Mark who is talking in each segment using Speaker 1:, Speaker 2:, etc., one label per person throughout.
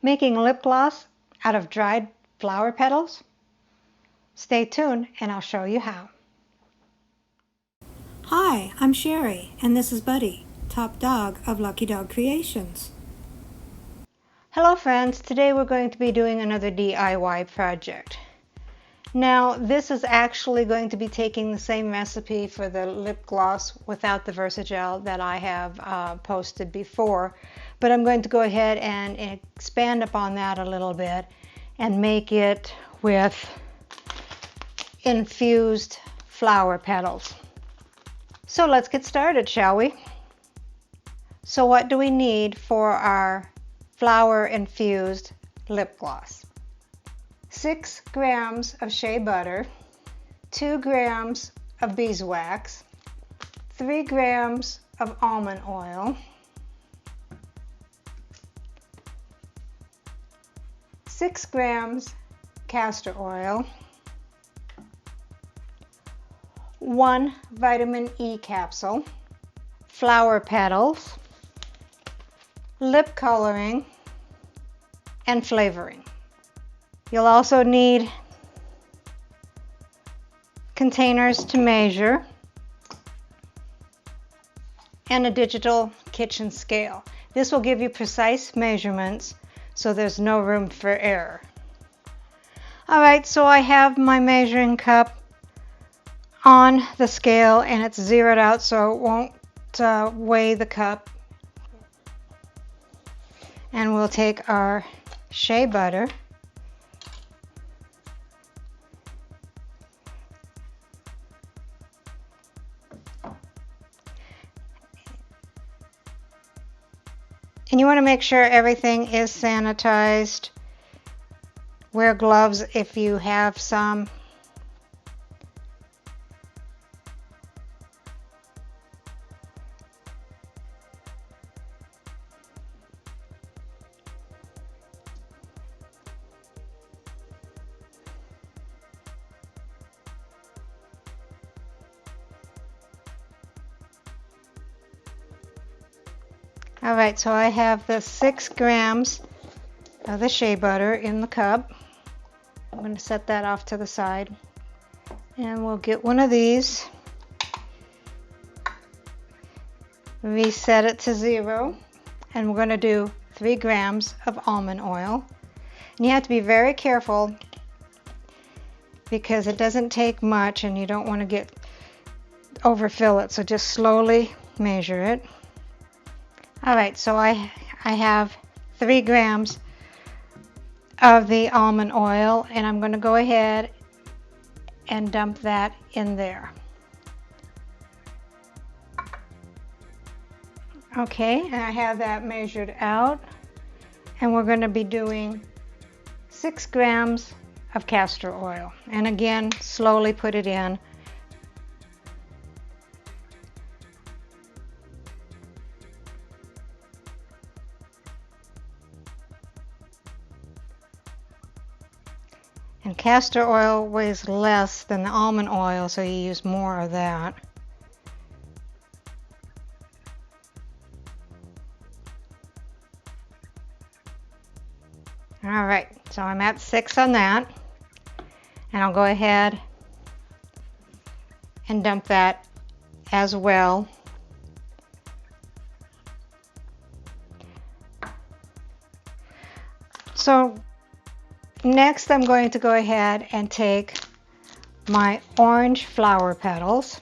Speaker 1: making lip gloss out of dried flower petals? Stay tuned and I'll show you how. Hi, I'm Sherry and this is Buddy, top dog of LuckyDogCreations. Hello friends, today we're going to be doing another DIY project. Now this is actually going to be taking the same recipe for the lip gloss without the Versagel that I have posted before, but I'm going to go ahead and expand upon that a little bit and make it with infused flower petals. So let's get started, shall we? So what do we need for our flower infused lip gloss? 6 grams of shea butter, 2 grams of beeswax, 3 grams of almond oil, 6 grams castor oil, 1 vitamin E capsule, flower petals, lip coloring, and flavoring. You'll also need containers to measure and a digital kitchen scale. This will give you precise measurements so there's no room for error. Alright, so I have my measuring cup on the scale and it's zeroed out so it won't weigh the cup. And we'll take our shea butter and you want to make sure everything is sanitized. Wear gloves if you have some. Alright, so I have the 6 grams of the shea butter in the cup. I'm going to set that off to the side. And we'll get one of these. Reset it to 0. And we're going to do 3 grams of almond oil. And you have to be very careful because it doesn't take much and you don't want to overfill it. So just slowly measure it. Alright, so I have 3 grams of the almond oil and I'm going to go ahead and dump that in there. Okay, and I have that measured out and we're going to be doing 6 grams of castor oil and again slowly put it in. And castor oil weighs less than the almond oil, so you use more of that. All right, so I'm at 6 on that. And I'll go ahead and dump that as well. So next, I'm going to go ahead and take my orange flower petals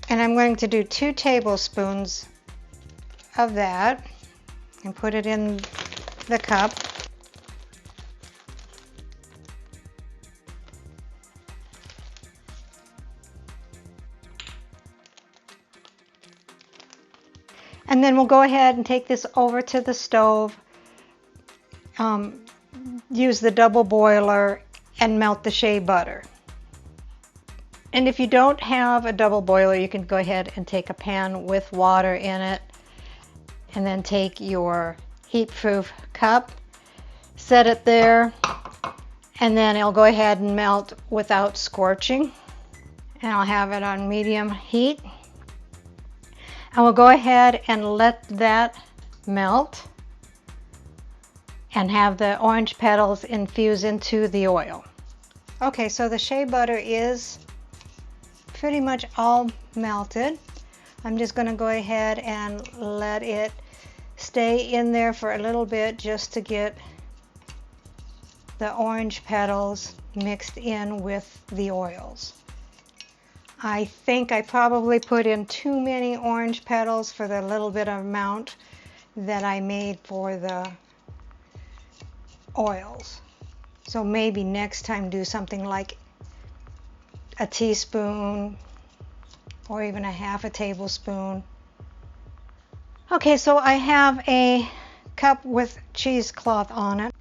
Speaker 1: and I'm going to do 2 tablespoons of that and put it in the cup. And then we'll go ahead and take this over to the stove, use the double boiler and melt the shea butter. And if you don't have a double boiler, you can go ahead and take a pan with water in it and then take your heat-proof cup. Set it there, and then it'll go ahead and melt without scorching. And I'll have it on medium heat. And we'll go ahead and let that melt and have the orange petals infuse into the oil. Okay, so the shea butter is pretty much all melted. I'm just going to go ahead and let it stay in there for a little bit just to get the orange petals mixed in with the oils. I think I probably put in too many orange petals for the little bit of amount that I made for the oils. So maybe next time do something like a teaspoon or even a half a tablespoon. Okay, so I have a cup with cheesecloth on it.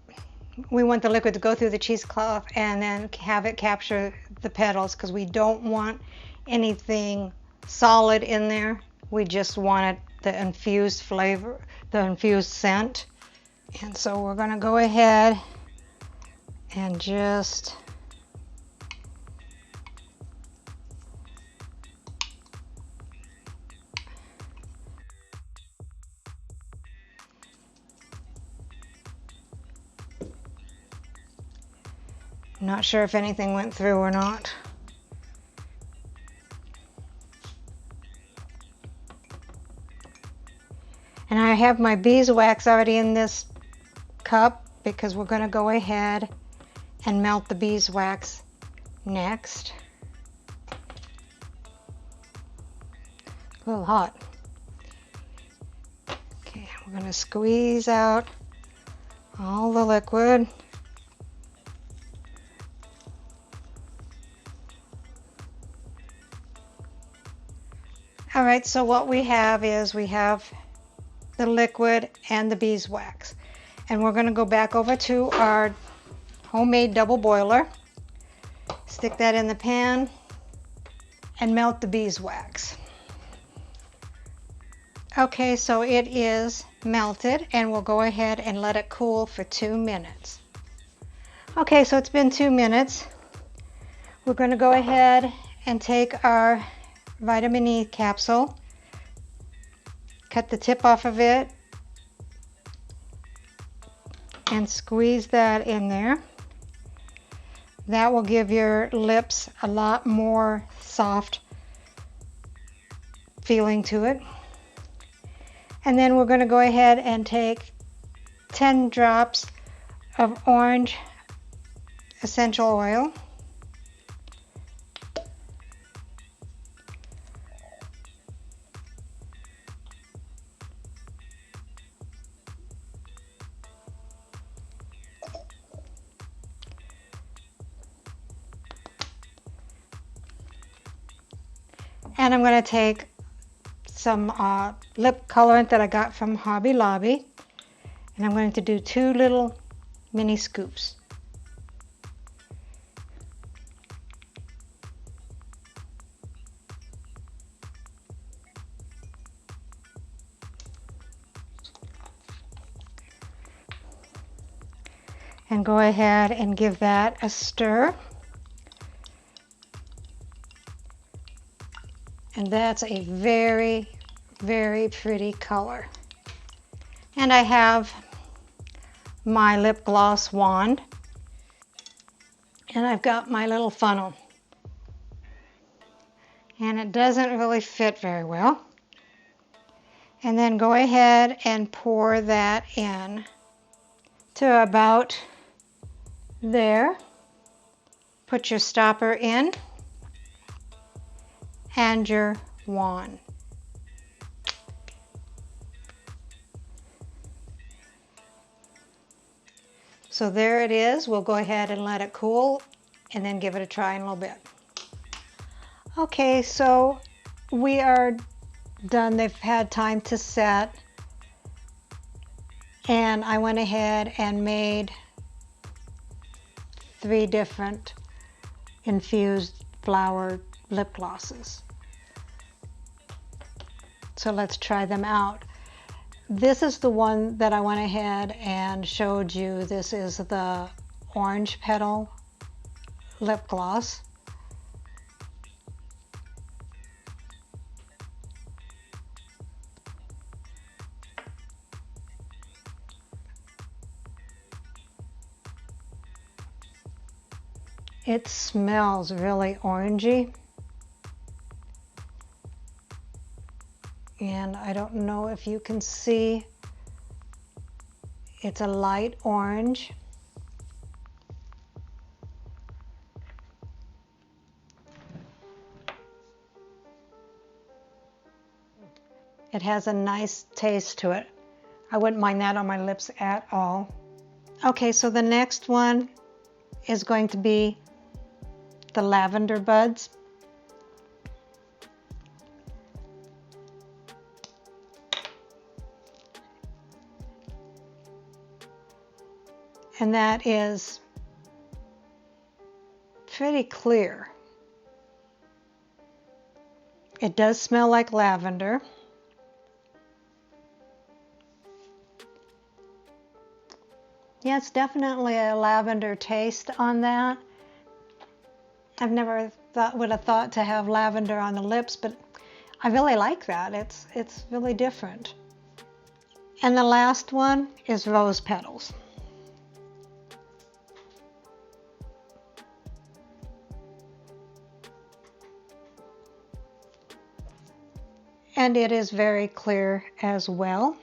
Speaker 1: We want the liquid to go through the cheesecloth and then have it capture the petals because we don't want anything solid in there. We just want the infused flavor, the infused scent. And so we're going to go ahead and just not sure if anything went through or not. And I have my beeswax already in this cup because we're going to go ahead and melt the beeswax next. A little hot. Okay, we're going to squeeze out all the liquid. All right, so what we have is we have the liquid and the beeswax. And we're going to go back over to our homemade double boiler. Stick that in the pan and melt the beeswax. Okay, so it is melted and we'll go ahead and let it cool for 2 minutes. Okay, so it's been 2 minutes. We're going to go ahead and take our vitamin E capsule, cut the tip off of it, and squeeze that in there. That will give your lips a lot more soft feeling to it. And then we're going to go ahead and take 10 drops of orange essential oil. And I'm going to take some lip colorant that I got from Hobby Lobby, and I'm going to do 2 little mini scoops. And go ahead and give that a stir. And that's a very, very pretty color. And I have my lip gloss wand. And I've got my little funnel. And it doesn't really fit very well. And then go ahead and pour that in to about there. Put your stopper in and your wand. So there it is. We'll go ahead and let it cool and then give it a try in a little bit. Okay, so we are done. They've had time to set. And I went ahead and made 3 different infused flower lip glosses. So let's try them out. This is the one that I went ahead and showed you. This is the Orange Petal lip gloss. It smells really orangey. And I don't know if you can see, it's a light orange. It has a nice taste to it. I wouldn't mind that on my lips at all. Okay, so the next one is going to be the Lavender Buds. And that is pretty clear. It does smell like lavender. Yeah, it's definitely a lavender taste on that. I've never would have thought to have lavender on the lips, but I really like that. It's really different. And the last one is Rose Petals. And it is very clear as well.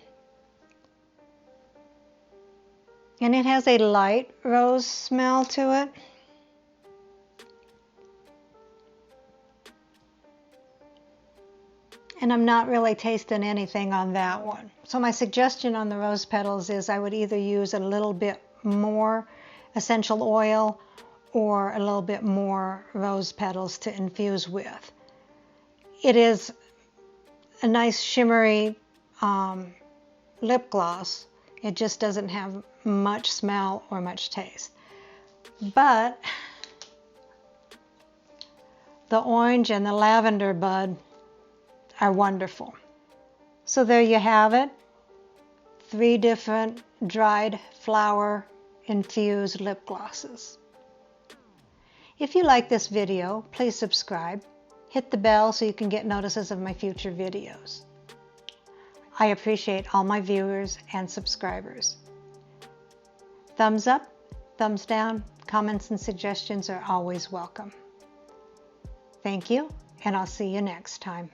Speaker 1: And it has a light rose smell to it. And I'm not really tasting anything on that one. So my suggestion on the rose petals is I would either use a little bit more essential oil or a little bit more rose petals to infuse with. It is a nice shimmery lip gloss. It just doesn't have much smell or much taste. But the orange and the lavender bud are wonderful. So there you have it. 3 different dried flower infused lip glosses. If you like this video, please subscribe. Hit the bell so you can get notices of my future videos. I appreciate all my viewers and subscribers. Thumbs up, thumbs down, comments and suggestions are always welcome. Thank you, and I'll see you next time.